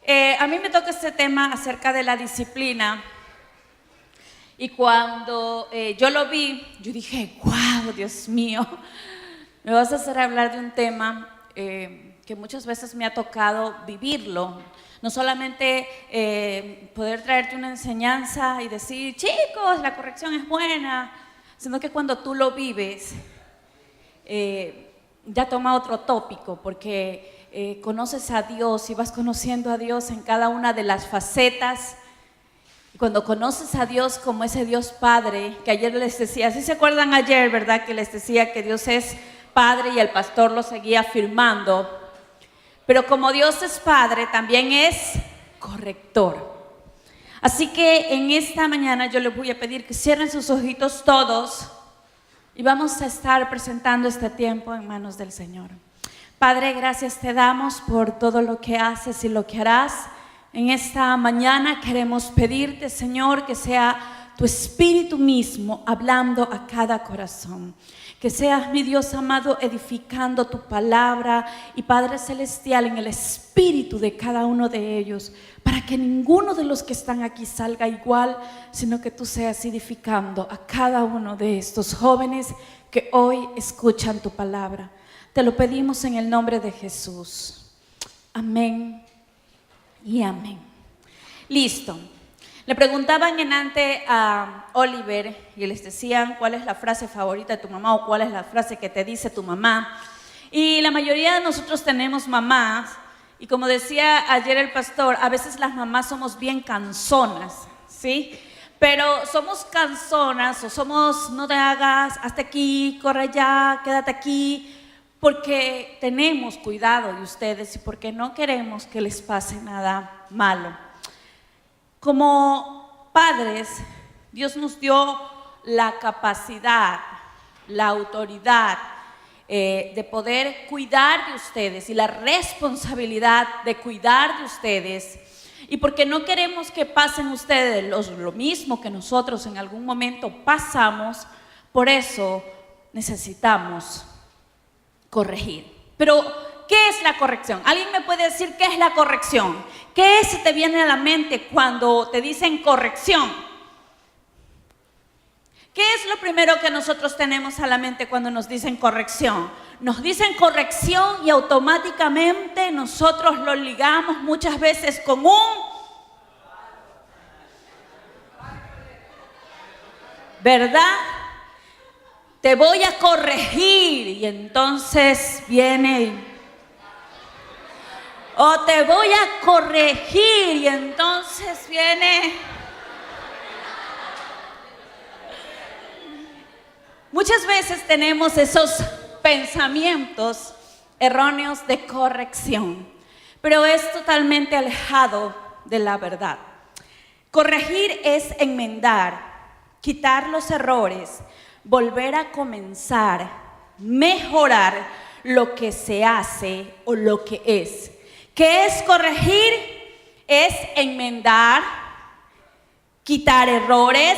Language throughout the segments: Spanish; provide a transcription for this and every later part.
A mí me toca este tema acerca de la disciplina y cuando yo lo vi, yo dije, wow, Dios mío, me vas a hacer hablar de un tema que muchas veces me ha tocado vivirlo. No solamente poder traerte una enseñanza y decir, chicos, la corrección es buena, sino que cuando tú lo vives, ya toma otro tópico, porque conoces a Dios y vas conociendo a Dios en cada una de las facetas. Y cuando conoces a Dios como ese Dios Padre, que ayer les decía, ¿sí se acuerdan ayer, verdad? Que les decía que Dios es Padre y el pastor lo seguía afirmando. Pero como Dios es Padre, también es corrector. Así que en esta mañana yo les voy a pedir que cierren sus ojitos todos y vamos a estar presentando este tiempo en manos del Señor. Padre, gracias te damos por todo lo que haces y lo que harás. En esta mañana queremos pedirte, Señor, que sea tu Espíritu mismo hablando a cada corazón. Que seas, mi Dios amado, edificando tu palabra y Padre Celestial en el espíritu de cada uno de ellos, para que ninguno de los que están aquí salga igual, sino que tú seas edificando a cada uno de estos jóvenes que hoy escuchan tu palabra. Te lo pedimos en el nombre de Jesús. Amén y amén. Listo. Le preguntaban antes a Oliver y les decían cuál es la frase favorita de tu mamá o cuál es la frase que te dice tu mamá. Y la mayoría de nosotros tenemos mamás y como decía ayer el pastor, a veces las mamás somos bien canzonas, ¿sí? Pero somos canzonas o somos no te hagas, hasta aquí, corre allá, quédate aquí, porque tenemos cuidado de ustedes y porque no queremos que les pase nada malo. Como padres, Dios nos dio la capacidad, la autoridad de poder cuidar de ustedes y la responsabilidad de cuidar de ustedes. Y porque no queremos que pasen ustedes lo mismo que nosotros en algún momento pasamos, por eso necesitamos corregir. Pero, ¿qué es la corrección? ¿Alguien me puede decir qué es la corrección? ¿Qué se te viene a la mente cuando te dicen corrección? ¿Qué es lo primero que nosotros tenemos a la mente cuando nos dicen corrección? Nos dicen corrección y automáticamente nosotros lo ligamos muchas veces con ¿verdad? Te voy a corregir y entonces viene o te voy a corregir y entonces viene. Muchas veces tenemos esos pensamientos erróneos de corrección, pero es totalmente alejado de la verdad. Corregir es enmendar, quitar los errores, volver a comenzar, mejorar lo que se hace o lo que es. ¿Qué es corregir? Es enmendar, quitar errores,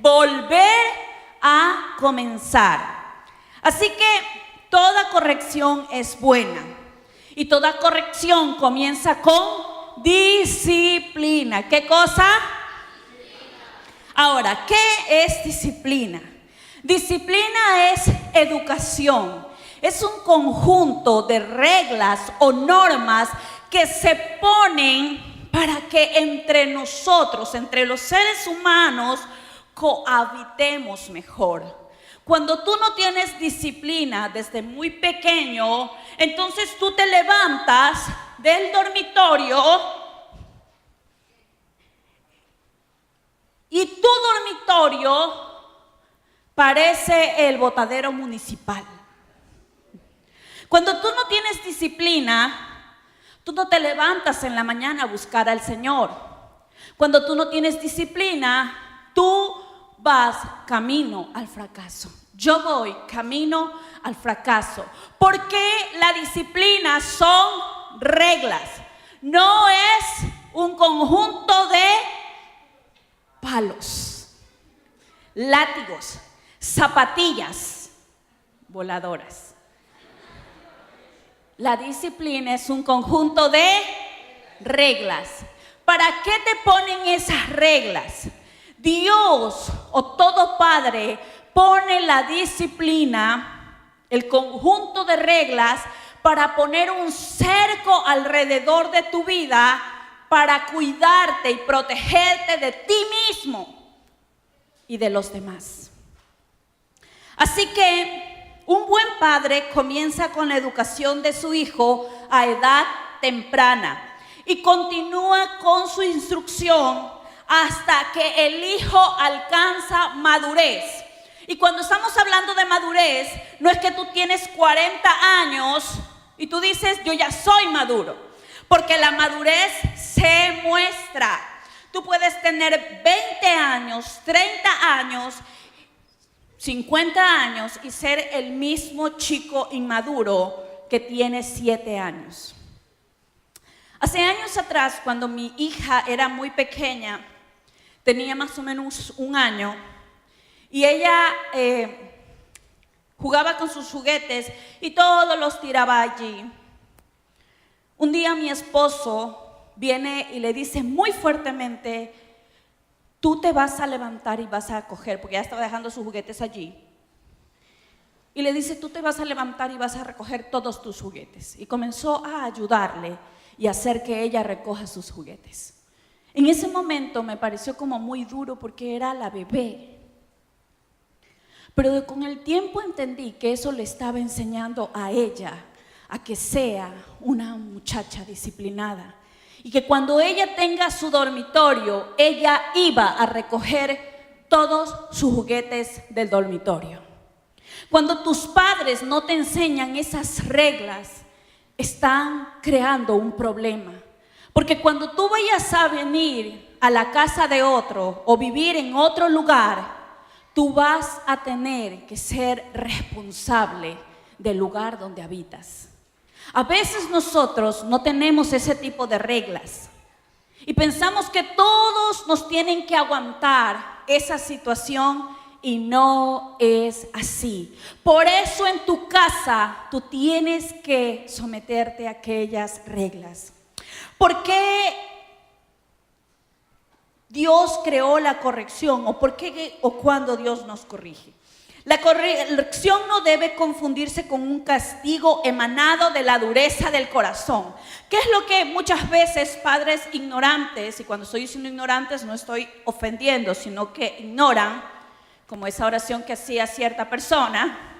volver a comenzar. Así que toda corrección es buena y toda corrección comienza con disciplina. ¿Qué cosa? Ahora, ¿qué es disciplina? Disciplina es educación, es un conjunto de reglas o normas que se ponen para que entre nosotros, entre los seres humanos, cohabitemos mejor. Cuando tú no tienes disciplina desde muy pequeño, entonces tú te levantas del dormitorio y tu dormitorio parece el botadero municipal. Cuando tú no tienes disciplina, tú no te levantas en la mañana a buscar al Señor. Cuando tú no tienes disciplina, tú vas camino al fracaso. Yo voy camino al fracaso. Porque la disciplina son reglas. No es un conjunto de palos, látigos, zapatillas voladoras. La disciplina es un conjunto de reglas. ¿Para qué te ponen esas reglas? Dios o todo padre pone la disciplina, el conjunto de reglas para poner un cerco alrededor de tu vida para cuidarte y protegerte de ti mismo y de los demás. Así que un buen padre comienza con la educación de su hijo a edad temprana y continúa con su instrucción hasta que el hijo alcanza madurez. Y cuando estamos hablando de madurez, no es que tú tienes 40 años y tú dices, yo ya soy maduro, porque la madurez se muestra. Tú puedes tener 20 años, 30 años, 50 años y ser el mismo chico inmaduro que tiene 7 años. Hace años atrás, cuando mi hija era muy pequeña, tenía más o menos 1 año, y ella jugaba con sus juguetes y todos los tiraba allí. Un día mi esposo viene y le dice muy fuertemente, tú te vas a levantar y vas a coger, porque ella estaba dejando sus juguetes allí. Y le dice, tú te vas a levantar y vas a recoger todos tus juguetes. Y comenzó a ayudarle y hacer que ella recoja sus juguetes. En ese momento me pareció como muy duro porque era la bebé. Pero con el tiempo entendí que eso le estaba enseñando a ella a que sea una muchacha disciplinada. Y que cuando ella tenga su dormitorio, ella iba a recoger todos sus juguetes del dormitorio. Cuando tus padres no te enseñan esas reglas, están creando un problema. Porque cuando tú vayas a venir a la casa de otro o vivir en otro lugar, tú vas a tener que ser responsable del lugar donde habitas. A veces nosotros no tenemos ese tipo de reglas y pensamos que todos nos tienen que aguantar esa situación y no es así. Por eso en tu casa tú tienes que someterte a aquellas reglas. ¿Por qué Dios creó la corrección? ¿O por qué o cuándo Dios nos corrige? La corrección no debe confundirse con un castigo emanado de la dureza del corazón. ¿Qué es lo que muchas veces padres ignorantes, y cuando estoy diciendo ignorantes no estoy ofendiendo, sino que ignoran, como esa oración que hacía cierta persona,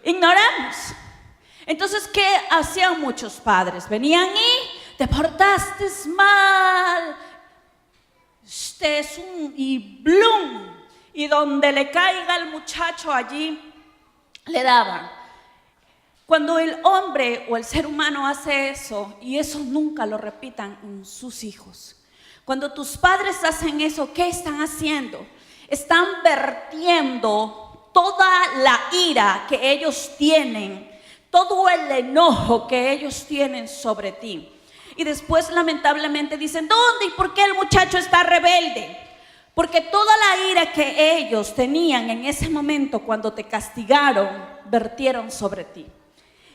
ignoramos. Entonces, ¿qué hacían muchos padres? Venían y te portaste mal, y ¡blum! Y donde le caiga el muchacho allí, le daban. Cuando el hombre o el ser humano hace eso, y eso nunca lo repitan en sus hijos. Cuando tus padres hacen eso, ¿qué están haciendo? Están vertiendo toda la ira que ellos tienen, todo el enojo que ellos tienen sobre ti. Y después lamentablemente dicen, ¿dónde y por qué el muchacho está rebelde? Porque toda la ira que ellos tenían en ese momento cuando te castigaron, vertieron sobre ti.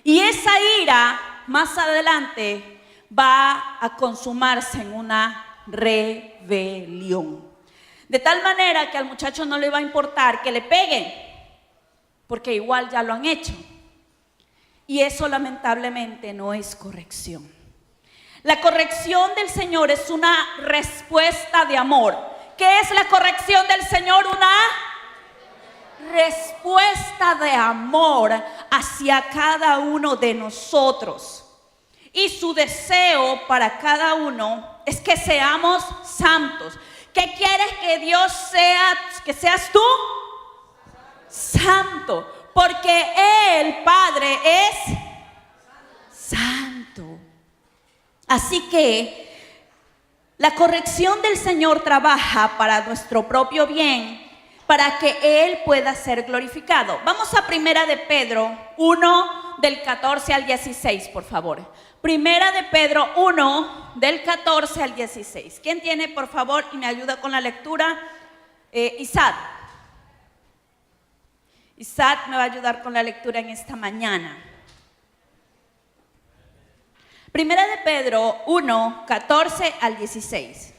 Y esa ira más adelante va a consumarse en una rebelión. De tal manera que al muchacho no le va a importar que le peguen, porque igual ya lo han hecho. Y eso lamentablemente no es corrección. La corrección del Señor es una respuesta de amor. ¿Qué es la corrección del Señor? Una respuesta de amor hacia cada uno de nosotros. Y su deseo para cada uno es que seamos santos. ¿Qué quieres que Dios sea? Que seas tú santo. Porque Él, Padre, es santo. Así que la corrección del Señor trabaja para nuestro propio bien, para que Él pueda ser glorificado. Vamos a Primera de Pedro 1, del 14 al 16, por favor. Primera de Pedro 1, del 14 al 16. ¿Quién tiene, por favor, y me ayuda con la lectura? Isaac. Isaac me va a ayudar con la lectura en esta mañana. Primera de Pedro 1, 14 al 16.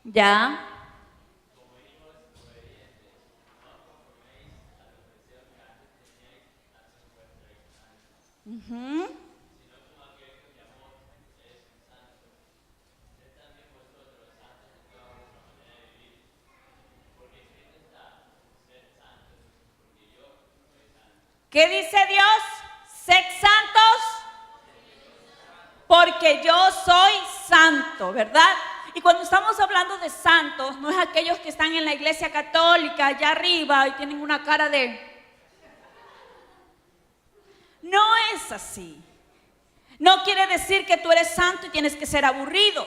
Ya. Ujú. ¿Qué dice Dios? Sed santos porque yo soy santo, ¿verdad? Y cuando estamos hablando de santos, no es aquellos que están en la iglesia católica allá arriba y tienen una cara de... No es así. No quiere decir que tú eres santo y tienes que ser aburrido.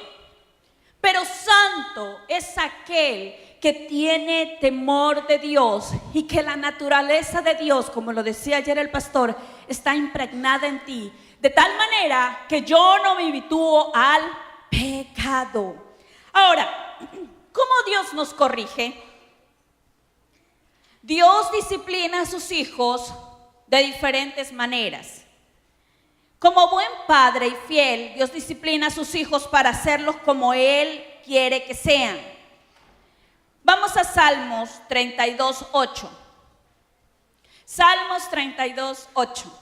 Pero santo es aquel que tiene temor de Dios y que la naturaleza de Dios, como lo decía ayer el pastor, está impregnada en ti. De tal manera que yo no me habitúo al pecado. Ahora, ¿cómo Dios nos corrige? Dios disciplina a sus hijos de diferentes maneras. Como buen padre y fiel, Dios disciplina a sus hijos para hacerlos como Él quiere que sean. Vamos a Salmos 32, 8. Salmos 32, 8.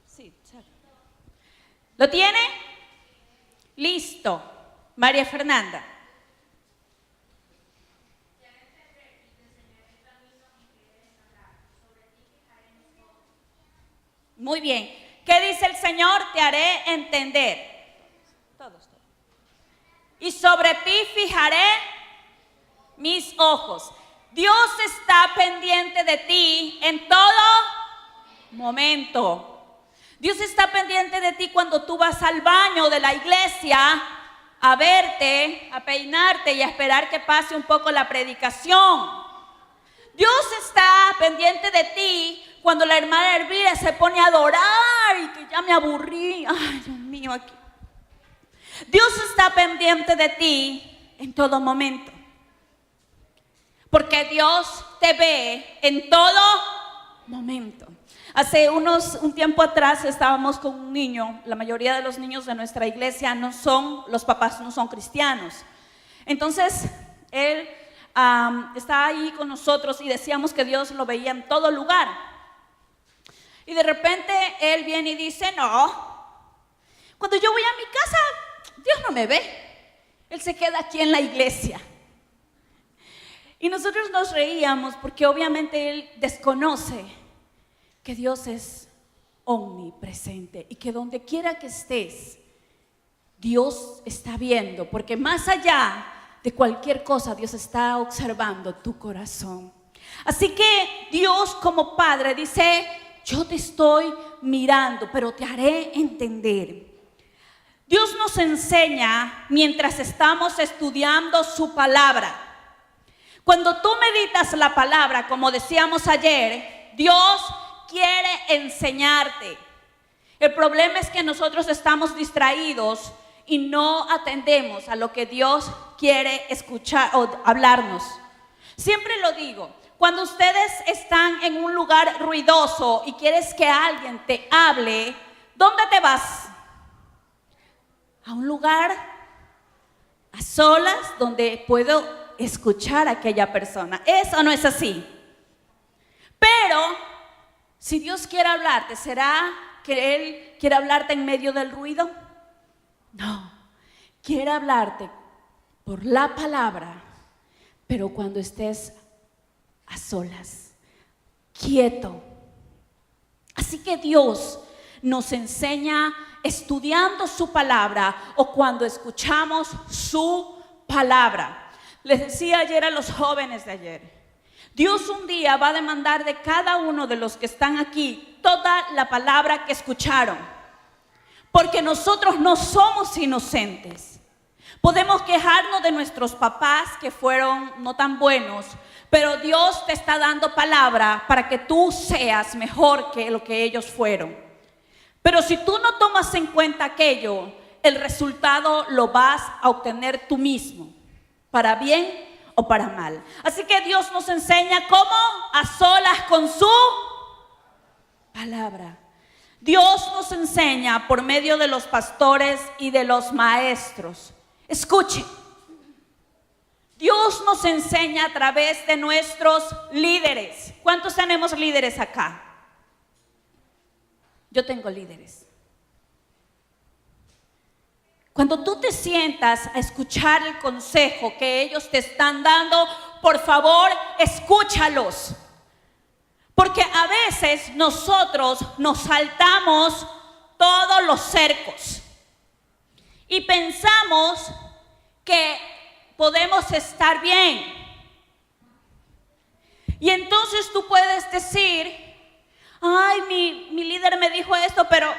Sí, ¿lo tiene? Listo. María Fernanda. Muy bien. ¿Qué dice el Señor? Te haré entender. Todos. Y sobre ti fijaré mis ojos. Dios está pendiente de ti en todo momento. Dios está pendiente de ti cuando tú vas al baño de la iglesia a verte, a peinarte y a esperar que pase un poco la predicación. Dios está pendiente de ti cuando la hermana Elvira se pone a adorar y que ya me aburrí. Ay, Dios mío, aquí. Dios está pendiente de ti en todo momento. Porque Dios te ve en todo momento. Hace un tiempo atrás estábamos con un niño. La mayoría de los niños de nuestra iglesia los papás no son cristianos. Entonces, él está ahí con nosotros y decíamos que Dios lo veía en todo lugar. Y de repente él viene y dice, no, cuando yo voy a mi casa, Dios no me ve. Él se queda aquí en la iglesia. Y nosotros nos reíamos porque obviamente él desconoce que Dios es omnipresente y que donde quiera que estés, Dios está viendo, porque más allá de cualquier cosa, Dios está observando tu corazón. Así que Dios como Padre dice, yo te estoy mirando, pero te haré entender. Dios nos enseña mientras estamos estudiando su palabra. Cuando tú meditas la palabra, como decíamos ayer, Dios quiere enseñarte. El problema es que nosotros estamos distraídos y no atendemos a lo que Dios quiere escuchar o hablarnos. Siempre lo digo, cuando ustedes están en un lugar ruidoso y quieres que alguien te hable, ¿dónde te vas? A un lugar a solas donde puedo escuchar a aquella persona. ¿Eso no es así? Pero si Dios quiere hablarte, ¿será que Él quiere hablarte en medio del ruido? No, quiere hablarte por la palabra, pero cuando estés a solas, quieto. Así que Dios nos enseña estudiando su palabra o cuando escuchamos su palabra. Les decía ayer a los jóvenes de ayer, Dios un día va a demandar de cada uno de los que están aquí toda la palabra que escucharon, porque nosotros no somos inocentes. Podemos quejarnos de nuestros papás que fueron no tan buenos, Pero Dios te está dando palabra para que tú seas mejor que lo que ellos fueron. Pero si tú no tomas en cuenta aquello, el resultado lo vas a obtener tú mismo, para bien o para mal. Así que Dios nos enseña cómo a solas con su palabra. Dios nos enseña por medio de los pastores y de los maestros. Escuchen. Dios nos enseña a través de nuestros líderes. ¿Cuántos tenemos líderes acá? Yo tengo líderes. Cuando tú te sientas a escuchar el consejo que ellos te están dando, por favor, escúchalos. Porque a veces nosotros nos saltamos todos los cercos y pensamos que podemos estar bien. Y entonces tú puedes decir, ay, mi líder me dijo esto, pero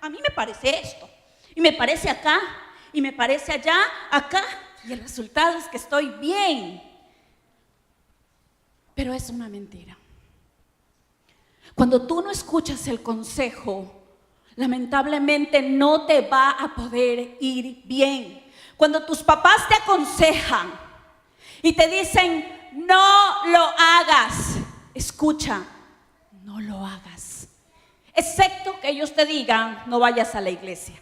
a mí me parece esto, y me parece acá, y me parece allá, acá, y el resultado es que estoy bien. Pero es una mentira. Cuando tú no escuchas el consejo, lamentablemente no te va a poder ir bien. Cuando tus papás te aconsejan y te dicen, no lo hagas, escucha, no lo hagas. Excepto que ellos te digan, no vayas a la iglesia.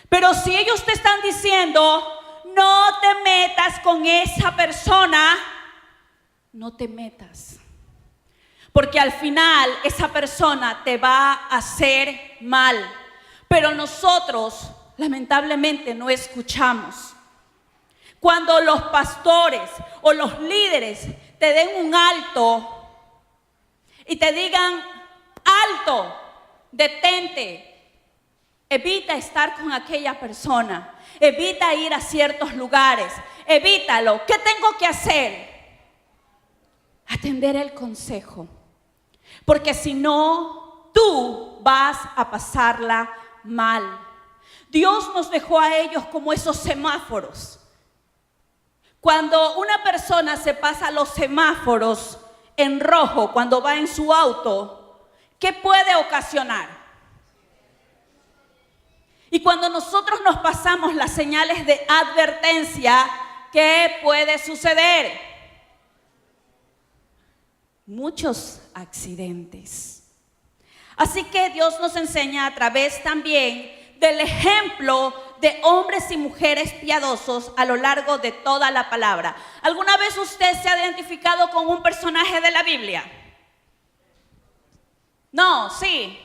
Pero si ellos te están diciendo, no te metas con esa persona, no te metas. Porque al final esa persona te va a hacer mal. Pero nosotros lamentablemente no escuchamos. Cuando los pastores o los líderes te den un alto y te digan, alto, detente, evita estar con aquella persona, evita ir a ciertos lugares, evítalo. ¿Qué tengo que hacer? Atender el consejo. Porque si no, tú vas a pasarla mal. Dios nos dejó a ellos como esos semáforos. Cuando una persona se pasa los semáforos en rojo cuando va en su auto, ¿qué puede ocasionar? Y cuando nosotros nos pasamos las señales de advertencia, ¿qué puede suceder? Muchos accidentes. Así que Dios nos enseña a través también del ejemplo de hombres y mujeres piadosos a lo largo de toda la palabra. ¿Alguna vez usted se ha identificado con un personaje de la Biblia? No, sí.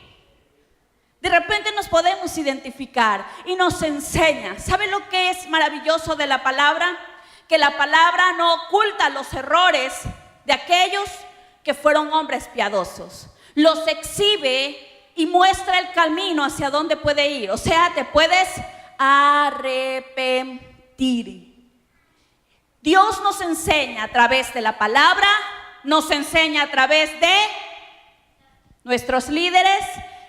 De repente nos podemos identificar y nos enseña. ¿Sabe lo que es maravilloso de la palabra? Que la palabra no oculta los errores de aquellos que fueron hombres piadosos. Los exhibe y muestra el camino hacia dónde puede ir. O sea, te puedes arrepentir. Dios nos enseña a través de la palabra, nos enseña a través de nuestros líderes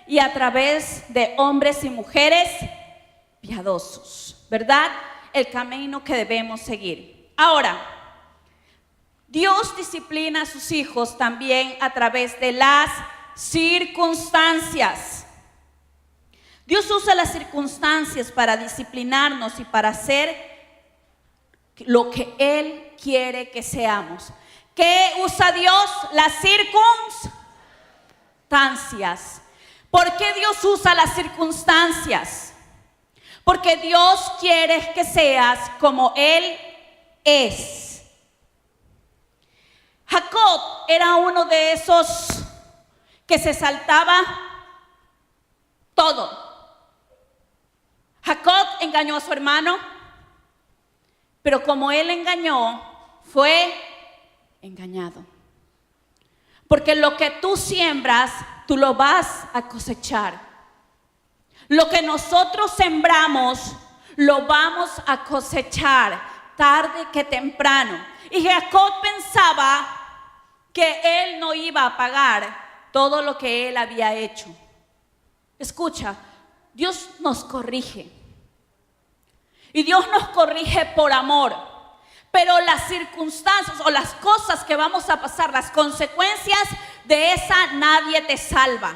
y a través de hombres y mujeres piadosos, ¿verdad? El camino que debemos seguir. Ahora, Dios disciplina a sus hijos también a través de las circunstancias. Dios usa las circunstancias para disciplinarnos y para hacer lo que Él quiere que seamos. ¿Qué usa Dios? Las circunstancias. ¿Por qué Dios usa las circunstancias? Porque Dios quiere que seas como Él es. Jacob era uno de esos que se saltaba todo. Jacob engañó a su hermano, pero como él engañó, fue engañado. Porque lo que tú siembras, tú lo vas a cosechar. Lo que nosotros sembramos, lo vamos a cosechar tarde que temprano. Y Jacob pensaba que él no iba a pagar todo lo que él había hecho. Escucha, Dios nos corrige. Y Dios nos corrige por amor. Pero las circunstancias o las cosas que vamos a pasar, las consecuencias de esa, nadie te salva.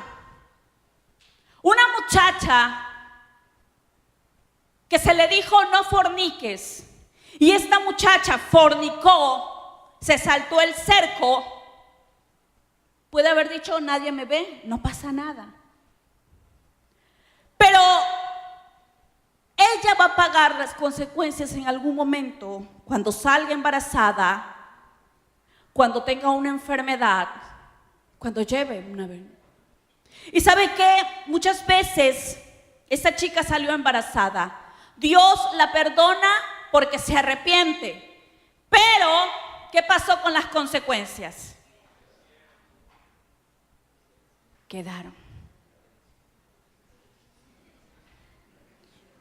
Una muchacha que se le dijo no forniques, y esta muchacha fornicó, se saltó el cerco, puede haber dicho nadie me ve, no pasa nada. Pero ella va a pagar las consecuencias en algún momento, cuando salga embarazada, cuando tenga una enfermedad, cuando lleve una vez. Y ¿sabe qué? Muchas veces esta chica salió embarazada. Dios la perdona porque se arrepiente. Pero, ¿qué pasó con las consecuencias? Quedaron.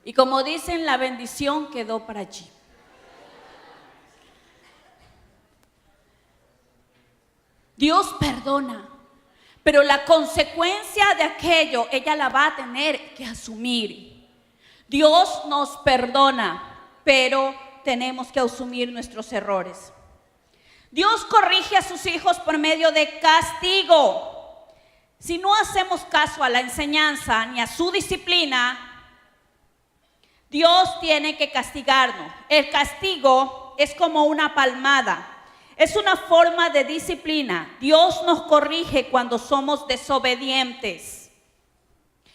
Y como dicen, la bendición quedó para allí. Dios perdona, pero la consecuencia de aquello ella la va a tener que asumir. Dios nos perdona, pero tenemos que asumir nuestros errores. Dios corrige a sus hijos por medio de castigo. Si no hacemos caso a la enseñanza ni a su disciplina, Dios tiene que castigarnos. El castigo es como una palmada. Es una forma de disciplina. Dios nos corrige cuando somos desobedientes.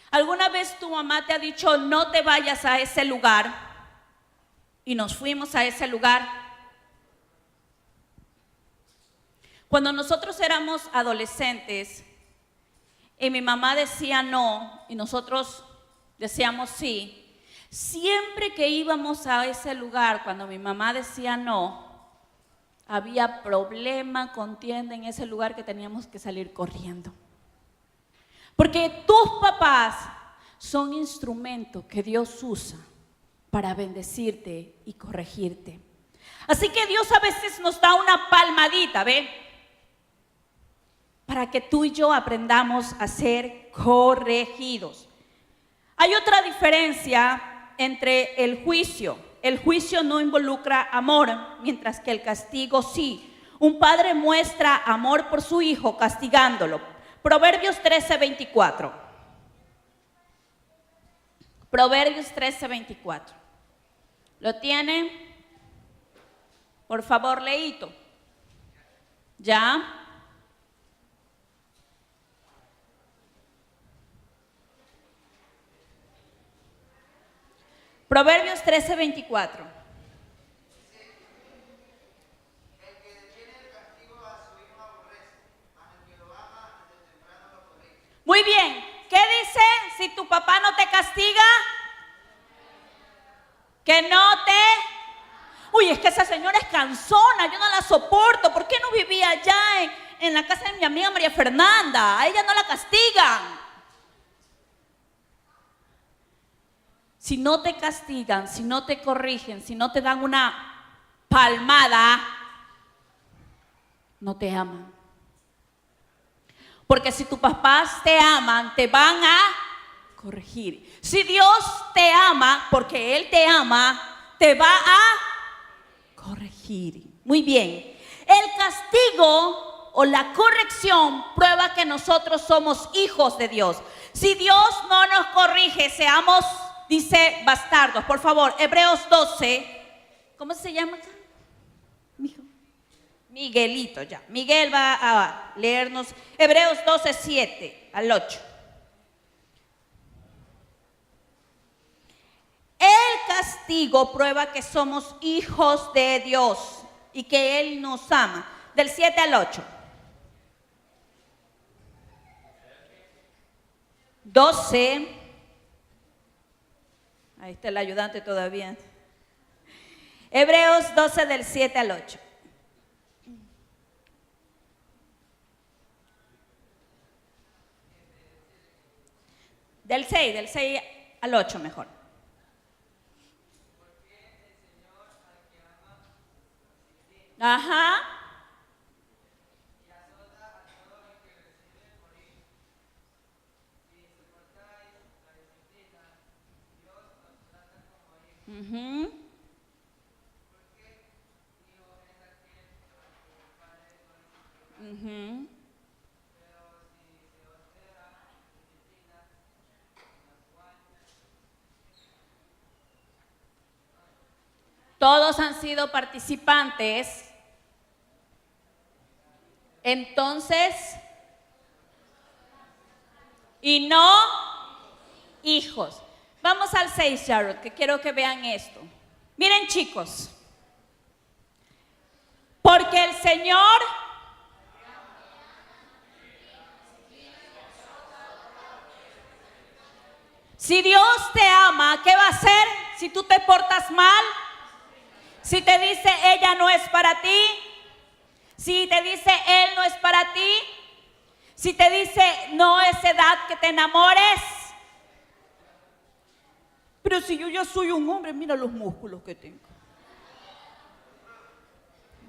¿Alguna vez tu mamá te ha dicho no te vayas a ese lugar? Y nos fuimos a ese lugar. Cuando nosotros éramos adolescentes y mi mamá decía no y nosotros decíamos sí, siempre que íbamos a ese lugar, cuando mi mamá decía no, había problema, contienda en ese lugar que teníamos que salir corriendo. Porque tus papás son instrumentos que Dios usa para bendecirte y corregirte. Así que Dios a veces nos da una palmadita, ¿ve? Para que tú y yo aprendamos a ser corregidos. Hay otra diferencia entre el juicio. El juicio no involucra amor, mientras que el castigo sí. Un padre muestra amor por su hijo castigándolo. Proverbios 13:24. Proverbios 13:24. ¿Lo tienen? Por favor, leíto. ¿Ya? Proverbios 13:24. Muy bien. ¿Qué dice? Si tu papá no te castiga, que no te... Uy, es que esa señora es cansona, yo no la soporto. ¿Por qué no vivía allá en la casa de mi amiga María Fernanda? A ella no la castigan. Si no te castigan, si no te corrigen, si no te dan una palmada, no te aman. Porque si tus papás te aman, te van a corregir. Si Dios te ama, porque Él te ama, te va a corregir. Muy bien. El castigo o la corrección prueba que nosotros somos hijos de Dios. Si Dios no nos corrige, seamos... Dice bastardos, por favor, Hebreos 12. ¿Cómo se llama? Miguelito, ya. Miguel va a leernos Hebreos 12, 7 al 8. El castigo prueba que somos hijos de Dios y que Él nos ama. Del 7 al 8. 12. Ahí está el ayudante todavía. Hebreos 12 del 7 al 8. Del 6 al 8 mejor. Ajá. todos han sido participantes, entonces, y no hijos. Vamos al 6, Jarrod, que quiero que vean esto. Miren, chicos, porque el Señor si Dios te ama, ¿qué va a hacer si tú te portas mal? Si te dice ella no es para ti, si te dice él no es para ti, si te dice no es edad que te enamores. Pero si yo ya soy un hombre, mira los músculos que tengo.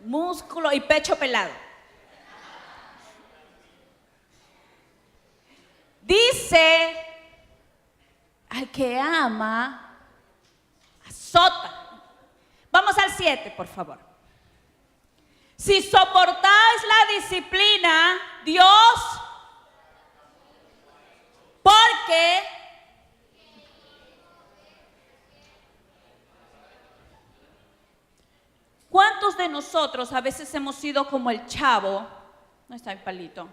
Músculo y pecho pelado. Dice, al que ama, azota. Vamos al 7, por favor. Si soportáis la disciplina, Dios, porque ¿cuántos de nosotros a veces hemos sido como el chavo? No está el palito.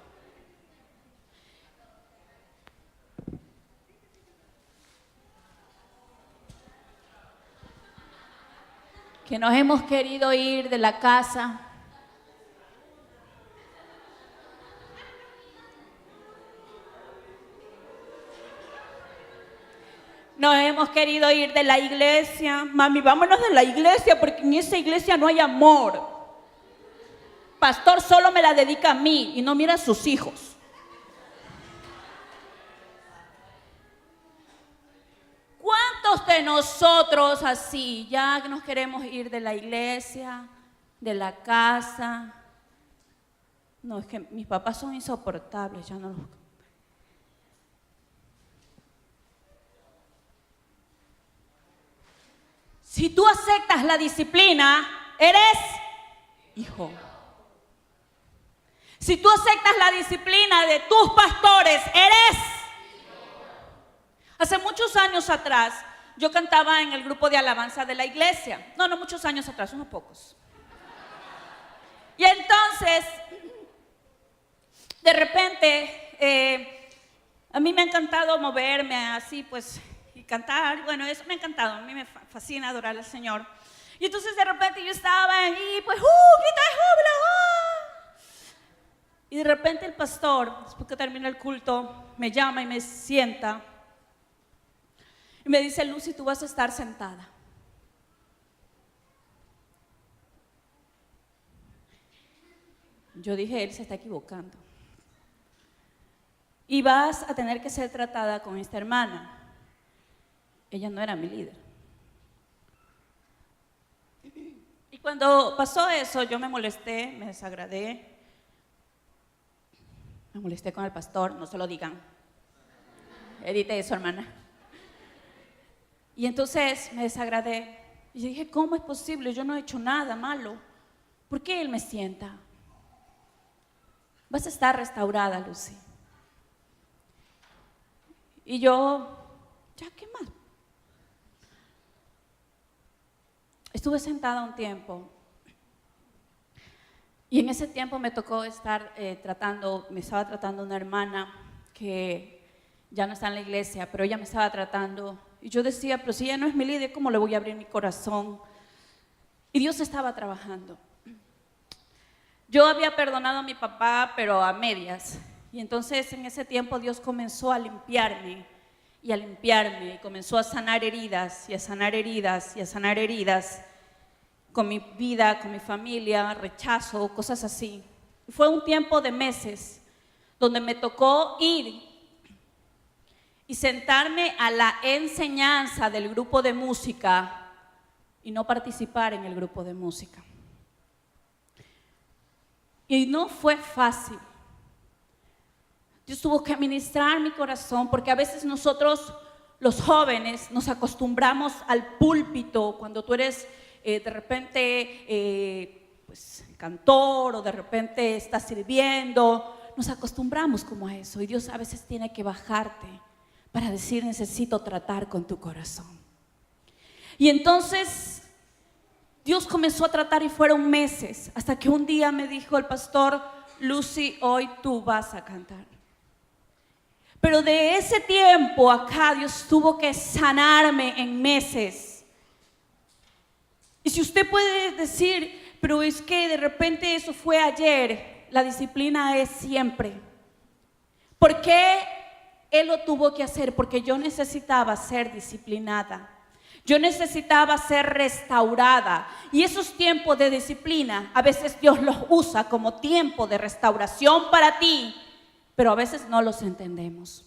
Que nos hemos querido ir de la casa. Nos hemos querido ir de la iglesia. Mami, vámonos de la iglesia porque en esa iglesia no hay amor. Pastor solo me la dedica a mí y no mira a sus hijos. ¿Cuántos de nosotros así ya nos queremos ir de la iglesia, de la casa? No, es que mis papás son insoportables, ya no los... Si tú aceptas la disciplina, eres hijo. Si tú aceptas la disciplina de tus pastores, eres hijo. Hace muchos años atrás, yo cantaba en el grupo de alabanza de la iglesia. No muchos años atrás, unos pocos. Y entonces, de repente, a mí me ha encantado moverme así, pues, y cantar. Bueno, eso me ha encantado. A mí me fascina adorar al Señor. Y entonces, de repente, yo estaba ahí, pues, grita de júbilo, Y de repente el pastor, después que termina el culto, me llama y me sienta. Y me dice, Lucy, tú vas a estar sentada. Yo dije, él se está equivocando. Y vas a tener que ser tratada con esta hermana. Ella no era mi líder. Y cuando pasó eso, yo me molesté, me desagradé. Me molesté con el pastor, no se lo digan. Edite eso, hermana. Y entonces me desagradé. Y yo dije, ¿cómo es posible? Yo no he hecho nada malo. ¿Por qué él me sienta? Vas a estar restaurada, Lucy. Y yo, ¿ya qué más? Estuve sentada un tiempo. Y en ese tiempo me tocó estar me estaba tratando una hermana que ya no está en la iglesia, pero ella me estaba tratando. Y yo decía, pero si ella no es mi líder, ¿cómo le voy a abrir mi corazón? Y Dios estaba trabajando. Yo había perdonado a mi papá, pero a medias. Y entonces en ese tiempo Dios comenzó a limpiarme y a limpiarme. Y comenzó a sanar heridas y a sanar heridas y a sanar heridas con mi vida, con mi familia, rechazo, cosas así. Fue un tiempo de meses donde me tocó ir y sentarme a la enseñanza del grupo de música y no participar en el grupo de música. Y no fue fácil. Dios tuvo que ministrar mi corazón, porque a veces nosotros, los jóvenes, nos acostumbramos al púlpito cuando tú eres de repente pues, cantor o de repente estás sirviendo. Nos acostumbramos como a eso y Dios a veces tiene que bajarte para decir, necesito tratar con tu corazón. Y entonces Dios comenzó a tratar y fueron meses, hasta que un día me dijo el pastor: Lucy, hoy tú vas a cantar. Pero de ese tiempo acá Dios tuvo que sanarme en meses. Y si usted puede decir, pero es que de repente eso fue ayer, la disciplina es siempre. ¿Por qué Él lo tuvo que hacer? Porque yo necesitaba ser disciplinada. Yo necesitaba ser restaurada. Y esos tiempos de disciplina, a veces Dios los usa como tiempo de restauración para ti, pero a veces no los entendemos.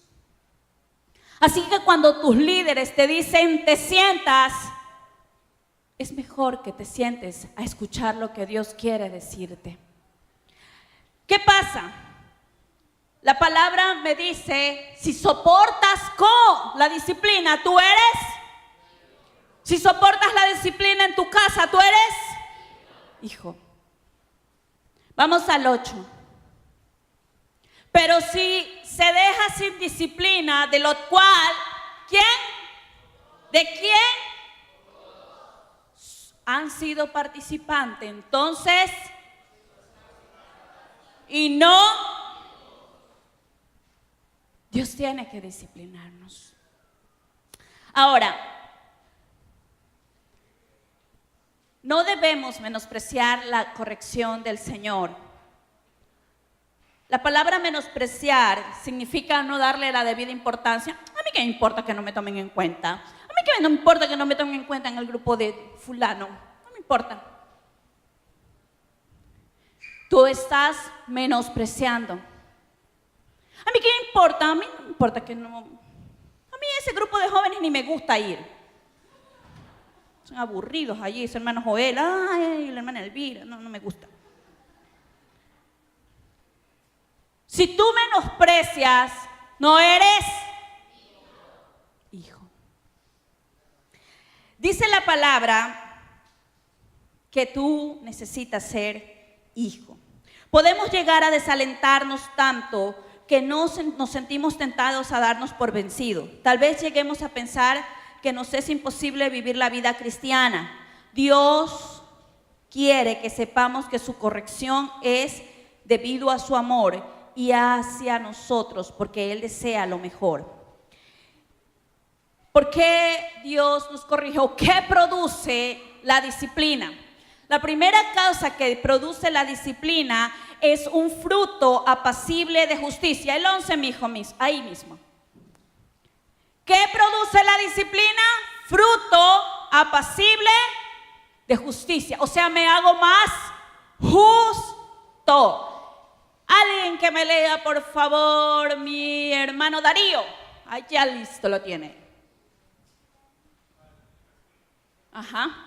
Así que cuando tus líderes te dicen te sientas, es mejor que te sientes a escuchar lo que Dios quiere decirte. ¿Qué pasa? La palabra me dice, si soportas con la disciplina, tú eres. Si soportas la disciplina en tu casa, tú eres hijo. Vamos al 8. Pero si se deja sin disciplina, de lo cual, ¿quién? ¿De quién? Han sido participantes, entonces, y no, Dios tiene que disciplinarnos. Ahora, no debemos menospreciar la corrección del Señor. La palabra menospreciar significa no darle la debida importancia. A mí qué me importa que no me tomen en cuenta. A mí qué no me importa que no me tomen en cuenta en el grupo de fulano. No me importa. Tú estás menospreciando. A mí qué me importa. A mí no me importa que no. A mí ese grupo de jóvenes ni me gusta ir. Son aburridos allí, ese hermano Joel, ay, la hermana Elvira, no me gusta. Si tú menosprecias, no eres hijo. Dice la palabra que tú necesitas ser hijo. Podemos llegar a desalentarnos tanto que nos sentimos tentados a darnos por vencido. Tal vez lleguemos a pensar que nos es imposible vivir la vida cristiana. Dios quiere que sepamos que su corrección es debido a su amor y hacia nosotros, porque Él desea lo mejor. ¿Por qué Dios nos corrigió? ¿Qué produce la disciplina? La primera causa que produce la disciplina es un fruto apacible de justicia. El 11, mi hijo, ahí mismo. ¿Qué produce la disciplina? Fruto apacible de justicia. O sea, me hago más justo. Alguien que me lea, por favor, mi hermano Darío. Ahí ya listo lo tiene. Ajá.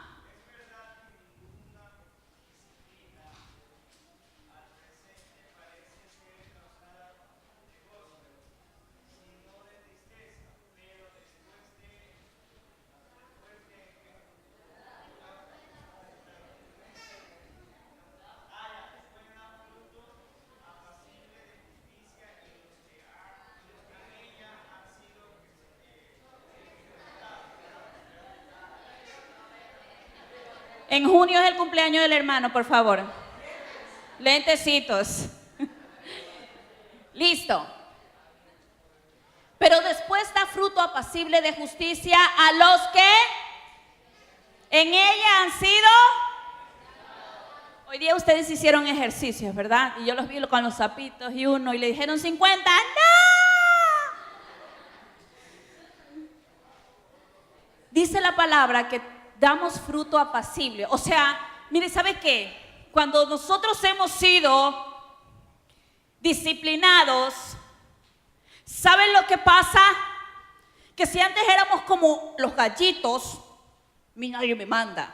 En junio es el cumpleaños del hermano, por favor. Lentecitos. Listo. Pero después da fruto apacible de justicia a los que en ella han sido. Hoy día ustedes hicieron ejercicios, ¿verdad? Y yo los vi con los zapitos y uno y le dijeron 50. ¡No! Dice la palabra que damos fruto apacible. O sea, mire, ¿sabe qué? Cuando nosotros hemos sido disciplinados, ¿saben lo que pasa? Que si antes éramos como los gallitos, mi nadie me manda.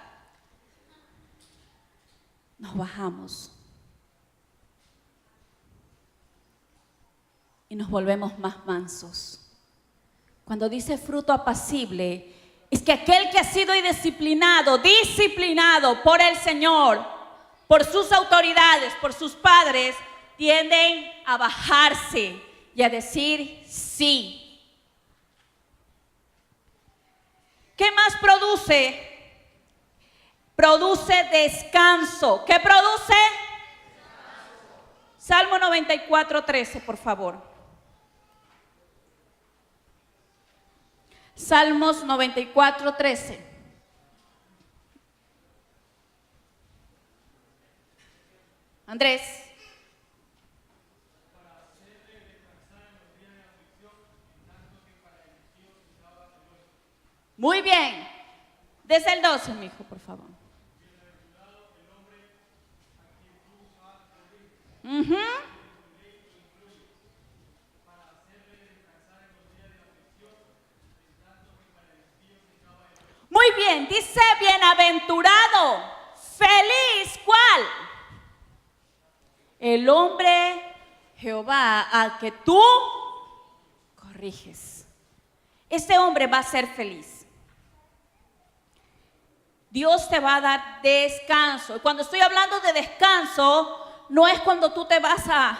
Nos bajamos. Y nos volvemos más mansos. Cuando dice fruto apacible, es que aquel que ha sido disciplinado por el Señor, por sus autoridades, por sus padres, tienden a bajarse y a decir sí. ¿Qué más produce produce descanso. ¿Qué produce? Salmo 94:13, por favor. Salmos 94:13. Andrés. Muy bien. Desde el 12, mi hijo, por favor. Muy bien, dice bienaventurado, feliz, ¿cuál? El hombre, Jehová, al que tú corriges. Este hombre va a ser feliz. Dios te va a dar descanso. Y cuando estoy hablando de descanso, no es cuando tú te vas a...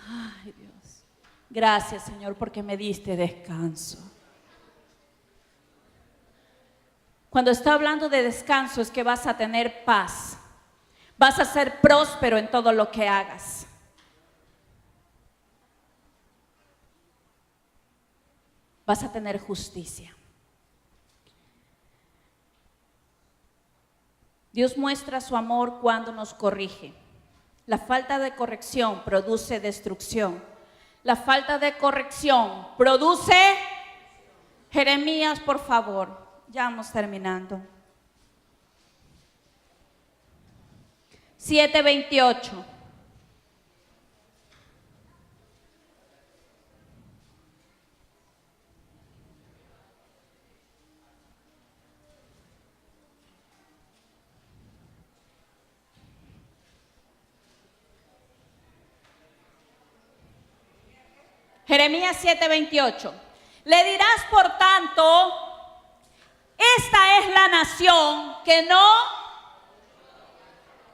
Ay, Dios. Gracias, Señor, porque me diste descanso. Cuando está hablando de descanso es que vas a tener paz. Vas a ser próspero en todo lo que hagas. Vas a tener justicia. Dios muestra su amor cuando nos corrige. La falta de corrección produce destrucción. La falta de corrección produce... Jeremías, por favor. Ya vamos terminando. 7:28. Jeremías 7:28. Le dirás, por tanto, esta es la nación que no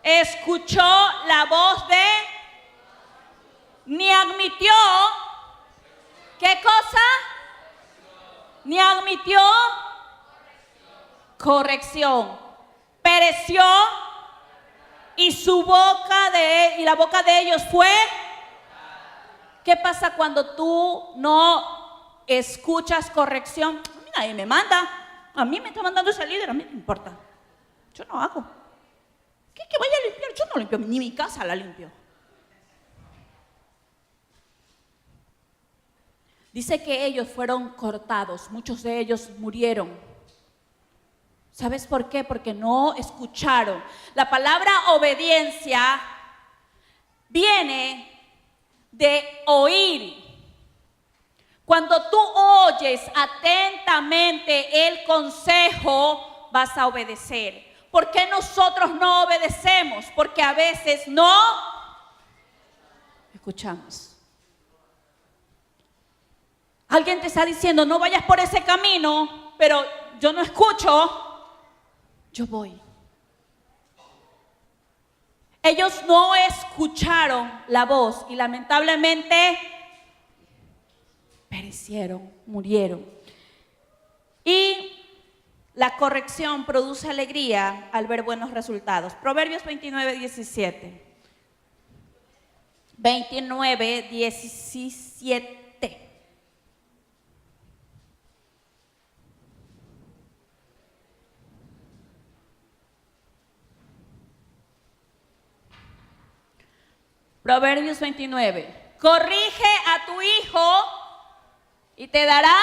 escuchó la voz de, ni admitió, ¿qué cosa? Ni admitió corrección. Pereció y la boca de ellos fue. ¿Qué pasa cuando tú no escuchas corrección? A mí nadie me manda. A mí me está mandando ese líder, a mí no me importa. Yo no hago. ¿Qué que vaya a limpiar? Yo no limpio, ni mi casa la limpio. Dice que ellos fueron cortados, muchos de ellos murieron. ¿Sabes por qué? Porque no escucharon. La palabra obediencia viene de oír. Cuando tú oyes atentamente el consejo, vas a obedecer. ¿Por qué nosotros no obedecemos? Porque a veces no escuchamos. Alguien te está diciendo, no vayas por ese camino, pero yo no escucho, yo voy. Ellos no escucharon la voz y lamentablemente perecieron, murieron. Y la corrección produce alegría al ver buenos resultados. Proverbios 29:17. 29:17. Proverbios 29. Corrige a tu hijo y te dará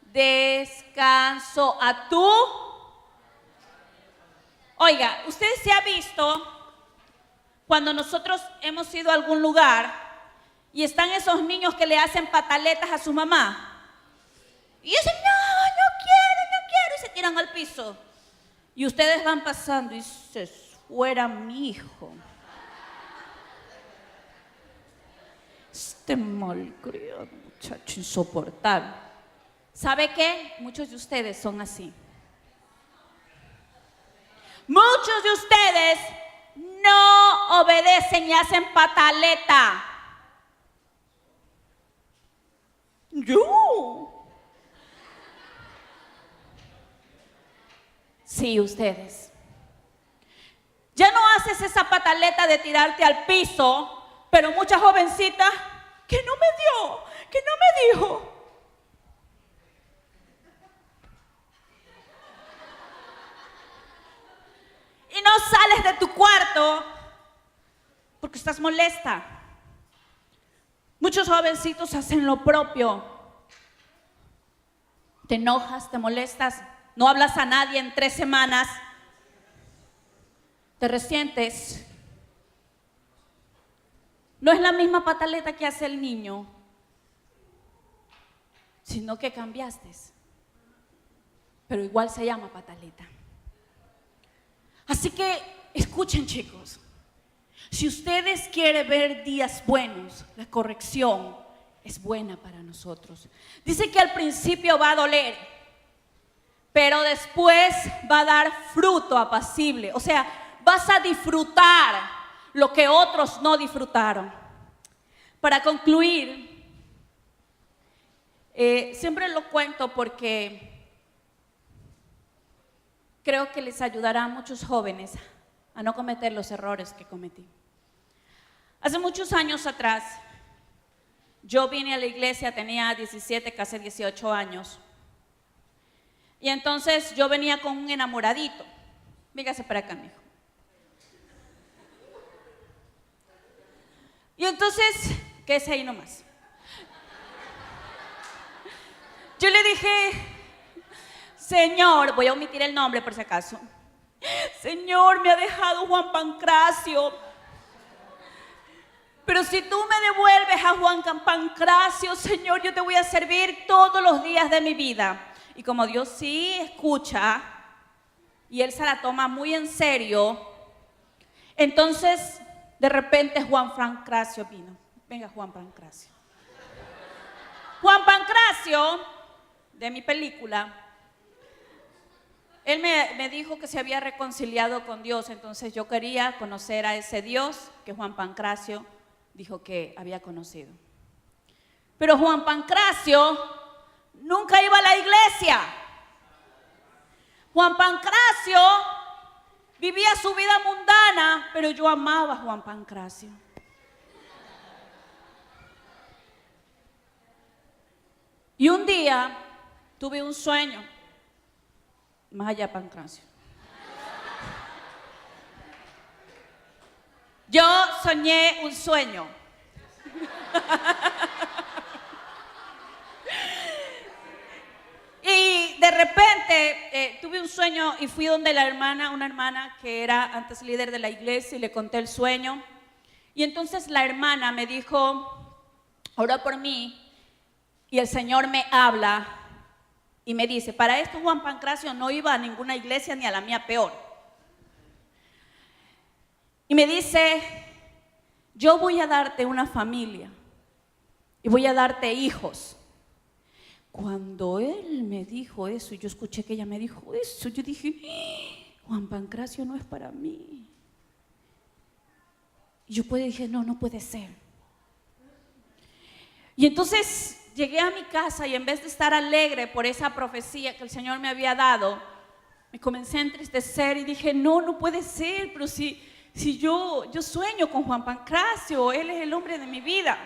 descanso a tu. Oiga, usted se ha visto cuando nosotros hemos ido a algún lugar y están esos niños que le hacen pataletas a su mamá. Y dicen, no quiero, y se tiran al piso. Y ustedes van pasando y se fuera mi hijo. Este malcriado muchacho insoportable. ¿Sabe qué? Muchos de ustedes son así. Muchos de ustedes no obedecen y hacen pataleta. Yo. Sí, ustedes. Ya no haces esa pataleta de tirarte al piso, pero muchas jovencitas que no me dio, que no me dijo. Y no sales de tu cuarto porque estás molesta. Muchos jovencitos hacen lo propio. Te enojas, te molestas, no hablas a nadie en 3 semanas, te resientes. No es la misma pataleta que hace el niño, sino que cambiaste. Pero igual se llama pataleta. Así que escuchen, chicos, si ustedes quieren ver días buenos, la corrección es buena para nosotros. Dice que al principio va a doler, pero después va a dar fruto apacible. O sea, vas a disfrutar lo que otros no disfrutaron. Para concluir, siempre lo cuento porque creo que les ayudará a muchos jóvenes a no cometer los errores que cometí. Hace muchos años atrás, yo vine a la iglesia, tenía 17, casi 18 años. Y entonces yo venía con un enamoradito. Véngase para acá, mijo. Y entonces, quédese ahí nomás. Yo le dije, Señor, voy a omitir el nombre por si acaso. Señor, me ha dejado Juan Pancracio. Pero si tú me devuelves a Juan Pancracio, Señor, yo te voy a servir todos los días de mi vida. Y como Dios sí escucha, y Él se la toma muy en serio, entonces de repente Juan Pancracio vino. Venga, Juan Pancracio. Juan Pancracio, de mi película, él me dijo que se había reconciliado con Dios, entonces yo quería conocer a ese Dios que Juan Pancracio dijo que había conocido. Pero Juan Pancracio nunca iba a la iglesia. Juan Pancracio vivía su vida mundana, pero yo amaba a Juan Pancracio. Y un día tuve un sueño, más allá de Pancracio. Yo soñé un sueño. Y de repente tuve un sueño y fui donde una hermana que era antes líder de la iglesia, y le conté el sueño. Y entonces la hermana me dijo, ora por mí, y el Señor me habla y me dice, para esto Juan Pancracio no iba a ninguna iglesia, ni a la mía peor. Y me dice, yo voy a darte una familia y voy a darte hijos. Cuando él me dijo eso, y yo escuché que ella me dijo eso, yo dije, Juan Pancracio no es para mí. Y yo dije, no puede ser. Y entonces llegué a mi casa y en vez de estar alegre por esa profecía que el Señor me había dado, me comencé a entristecer y dije, no puede ser, pero si yo sueño con Juan Pancracio, él es el hombre de mi vida.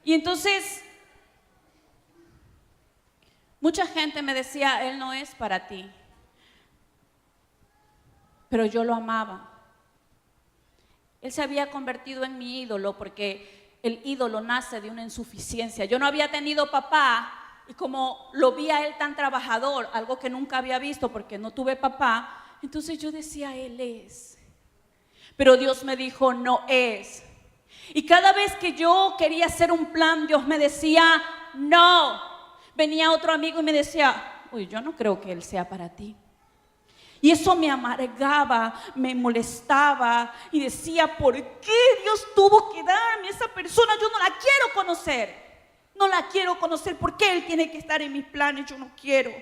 Y entonces mucha gente me decía, él no es para ti. Pero yo lo amaba. Él se había convertido en mi ídolo porque el ídolo nace de una insuficiencia. Yo no había tenido papá y como lo vi a él tan trabajador, algo que nunca había visto porque no tuve papá, entonces yo decía, él es. Pero Dios me dijo, no es. Y cada vez que yo quería hacer un plan, Dios me decía, no. Venía otro amigo y me decía, uy, yo no creo que él sea para ti. Y eso me amargaba, me molestaba y decía, ¿por qué Dios tuvo que darme a esa persona? Yo no la quiero conocer. No la quiero conocer. ¿Por qué él tiene que estar en mis planes? Yo no quiero.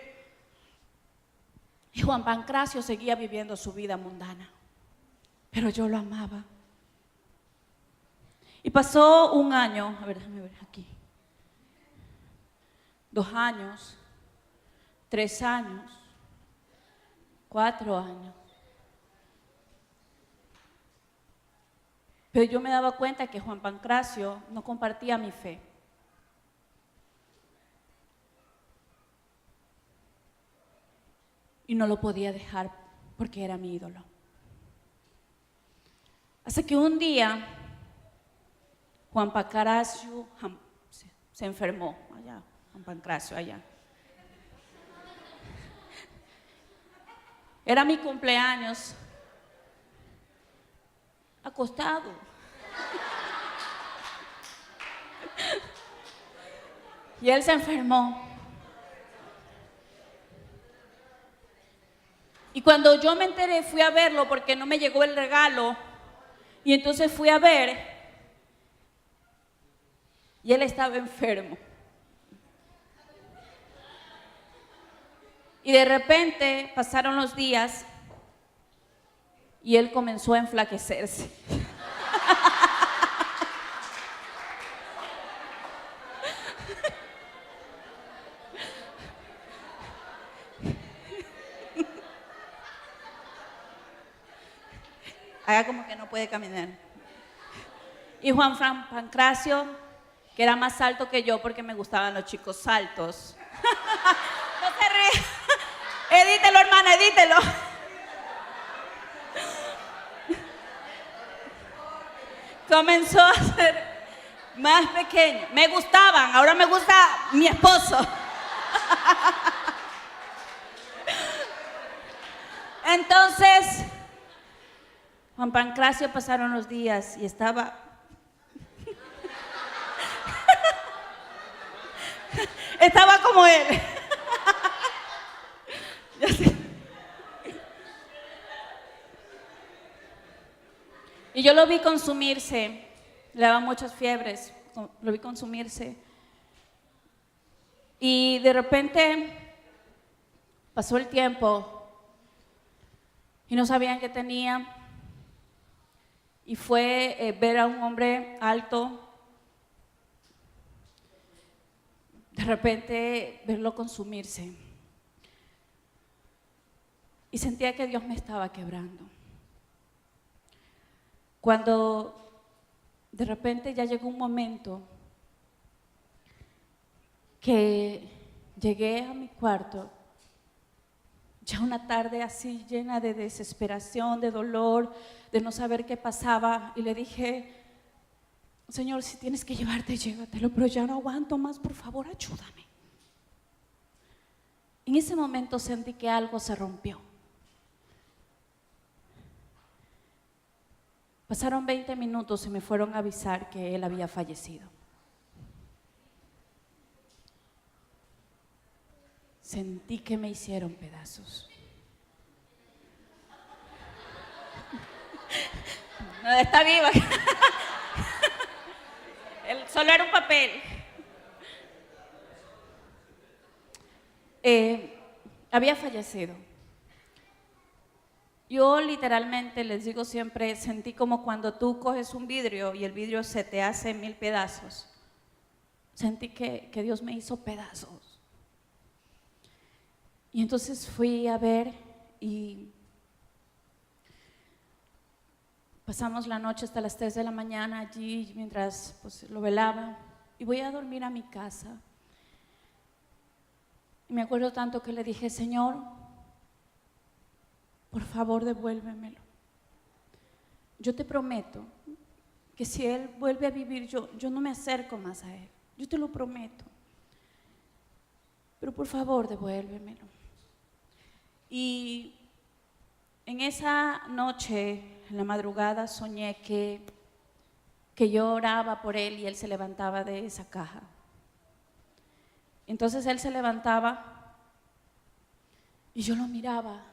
Y Juan Pancracio seguía viviendo su vida mundana, pero yo lo amaba. Y pasó un año, a ver, déjame ver aquí, 2 años, 3 años, 4 años. Pero yo me daba cuenta que Juan Pancracio no compartía mi fe. Y no lo podía dejar porque era mi ídolo. Hasta que un día Juan Pancracio se enfermó, allá, Juan Pancracio, allá. Era mi cumpleaños, acostado. Y él se enfermó. Y cuando yo me enteré, fui a verlo porque no me llegó el regalo. Y entonces fui a ver. Y él estaba enfermo. Y de repente pasaron los días y él comenzó a enflaquecerse. Haga como que no puede caminar. Y Juan Pancracio, que era más alto que yo porque me gustaban los chicos altos. No se ríe. Edítelo, hermana, edítelo. Comenzó a ser más pequeño. Me gustaban, ahora me gusta mi esposo. Entonces, Juan Pancracio, pasaron los días y estaba como él. Y yo lo vi consumirse, le daba muchas fiebres, lo vi consumirse. Y de repente pasó el tiempo y no sabían qué tenía. Y fue ver a un hombre alto, de repente verlo consumirse. Y sentía que Dios me estaba quebrando. Cuando de repente ya llegó un momento que llegué a mi cuarto, ya una tarde así llena de desesperación, de dolor, de no saber qué pasaba, y le dije: Señor, si tienes que llevarte, llévatelo, pero ya no aguanto más, por favor, ayúdame. En ese momento sentí que algo se rompió. Pasaron 20 minutos y me fueron a avisar que él había fallecido. Sentí que me hicieron pedazos. No, está viva. Solo era un papel. Había fallecido. Yo literalmente, les digo siempre, sentí como cuando tú coges un vidrio y el vidrio se te hace 1000 pedazos. Sentí que Dios me hizo pedazos. Y entonces fui a ver y pasamos la noche hasta las 3 de la mañana allí mientras pues, lo velaba. Y voy a dormir a mi casa. Y me acuerdo tanto que le dije: Señor, por favor, devuélvemelo. Yo te prometo que si él vuelve a vivir, yo no me acerco más a él. Yo te lo prometo. Pero por favor, devuélvemelo. Y en esa noche, en la madrugada, soñé que yo oraba por él y él se levantaba de esa caja. Entonces él se levantaba y yo lo miraba.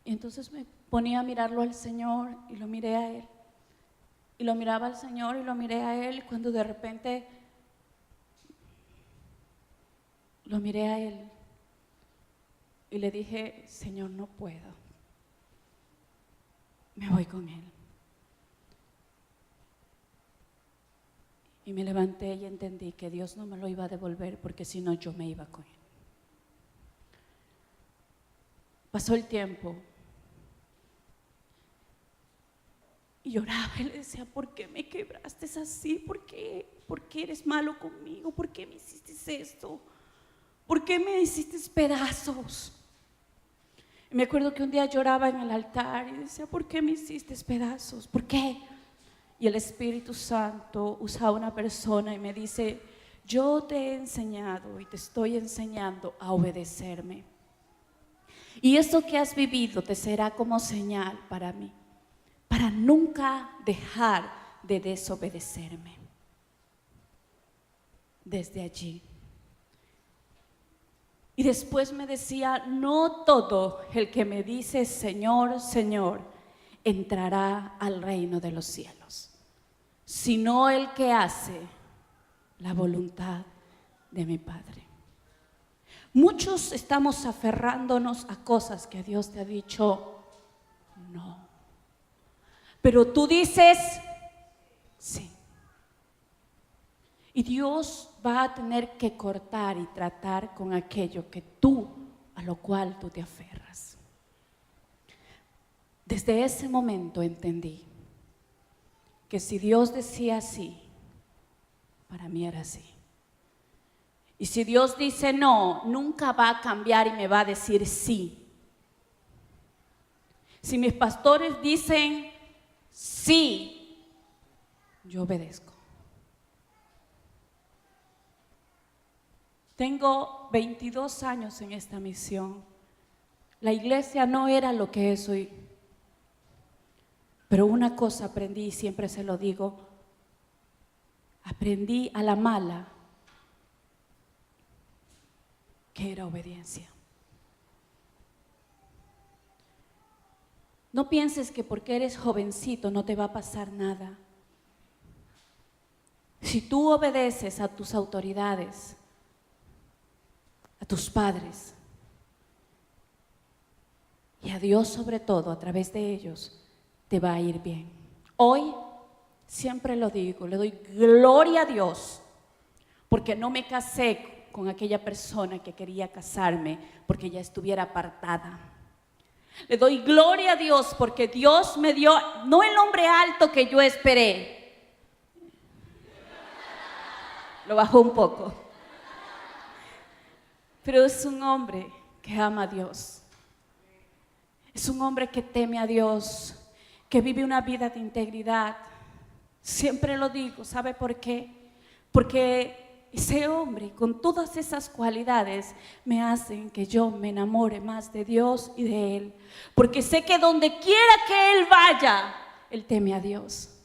Y entonces me ponía a mirarlo al Señor y lo miré a él. Y lo miraba al Señor y lo miré a él. Y cuando de repente lo miré a él y le dije: Señor, no puedo. Me voy con él. Y me levanté y entendí que Dios no me lo iba a devolver porque si no yo me iba con él. Pasó el tiempo y lloraba y le decía, ¿por qué me quebraste así? ¿Por qué eres malo conmigo? ¿Por qué me hiciste esto? ¿Por qué me hiciste pedazos? Y me acuerdo que un día lloraba en el altar y decía, ¿por qué me hiciste pedazos? ¿Por qué? Y el Espíritu Santo usa a una persona y me dice, yo te he enseñado y te estoy enseñando a obedecerme. Y esto que has vivido te será como señal para mí, para nunca dejar de desobedecerme. Desde allí. Y después me decía, no todo el que me dice Señor, Señor, entrará al reino de los cielos, sino el que hace la voluntad de mi Padre. Muchos estamos aferrándonos a cosas que Dios te ha dicho, no. Pero tú dices, sí. Y Dios va a tener que cortar y tratar con aquello a lo cual tú te aferras. Desde ese momento entendí que si Dios decía sí, para mí era así. Y si Dios dice no, nunca va a cambiar y me va a decir sí. Si mis pastores dicen sí, yo obedezco. Tengo 22 años en esta misión. La iglesia no era lo que es hoy. Pero una cosa aprendí y siempre se lo digo, aprendí a la mala que era obediencia. No pienses que porque eres jovencito no te va a pasar nada. Si tú obedeces a tus autoridades, a tus padres y a Dios sobre todo, a través de ellos, te va a ir bien. Hoy, siempre lo digo, le doy gloria a Dios porque no me casé con aquella persona que quería casarme porque ya estuviera apartada. Le doy gloria a Dios porque Dios me dio, no el hombre alto que yo esperé, lo bajó un poco, pero es un hombre que ama a Dios, es un hombre que teme a Dios, que vive una vida de integridad. Siempre lo digo, ¿sabe por qué? Porque ese hombre con todas esas cualidades me hacen que yo me enamore más de Dios y de Él, porque sé que donde quiera que Él vaya, Él teme a Dios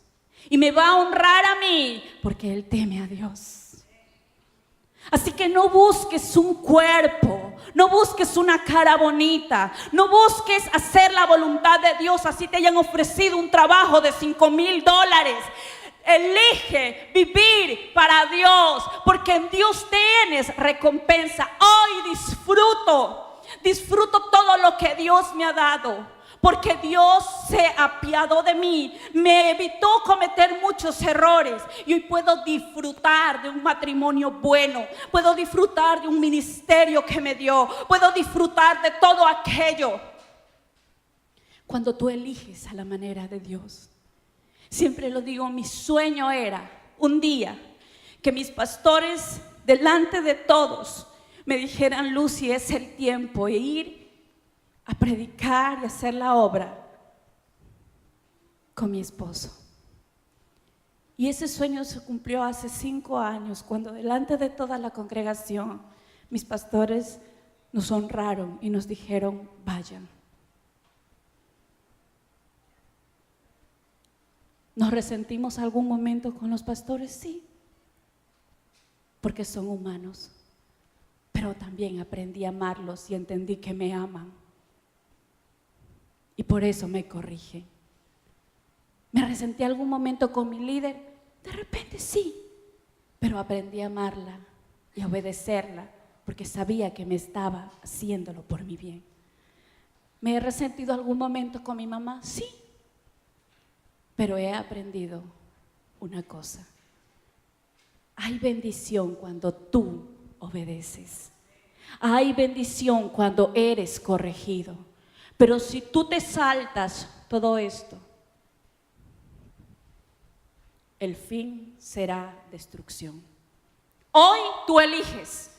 y me va a honrar a mí porque Él teme a Dios. Así que no busques un cuerpo, no busques una cara bonita, no busques hacer la voluntad de Dios así te hayan ofrecido un trabajo de $5,000. Elige vivir para Dios, porque en Dios tienes recompensa. Hoy disfruto todo lo que Dios me ha dado, porque Dios se apiadó de mí, me evitó cometer muchos errores y hoy puedo disfrutar de un matrimonio bueno, puedo disfrutar de un ministerio que me dio, puedo disfrutar de todo aquello. Cuando tú eliges a la manera de Dios, siempre lo digo, mi sueño era un día que mis pastores delante de todos me dijeran, Lucy, es el tiempo de ir a predicar y hacer la obra con mi esposo. Y ese sueño se cumplió hace 5 años, cuando delante de toda la congregación mis pastores nos honraron y nos dijeron, vayan. ¿Nos resentimos algún momento con los pastores? Sí, porque son humanos, pero también aprendí a amarlos y entendí que me aman. Y por eso me corrige. ¿Me resentí algún momento con mi líder? De repente sí, pero aprendí a amarla y a obedecerla porque sabía que me estaba haciéndolo por mi bien. ¿Me he resentido algún momento con mi mamá? Sí, pero he aprendido una cosa. Hay bendición cuando tú obedeces. Hay bendición cuando eres corregido. Pero si tú te saltas todo esto, el fin será destrucción. Hoy tú eliges.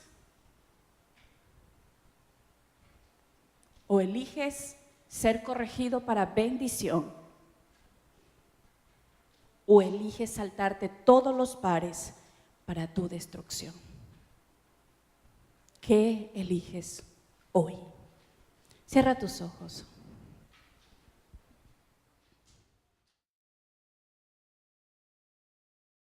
O eliges ser corregido para bendición, o eliges saltarte todos los pares para tu destrucción. ¿Qué eliges hoy? Cierra tus ojos.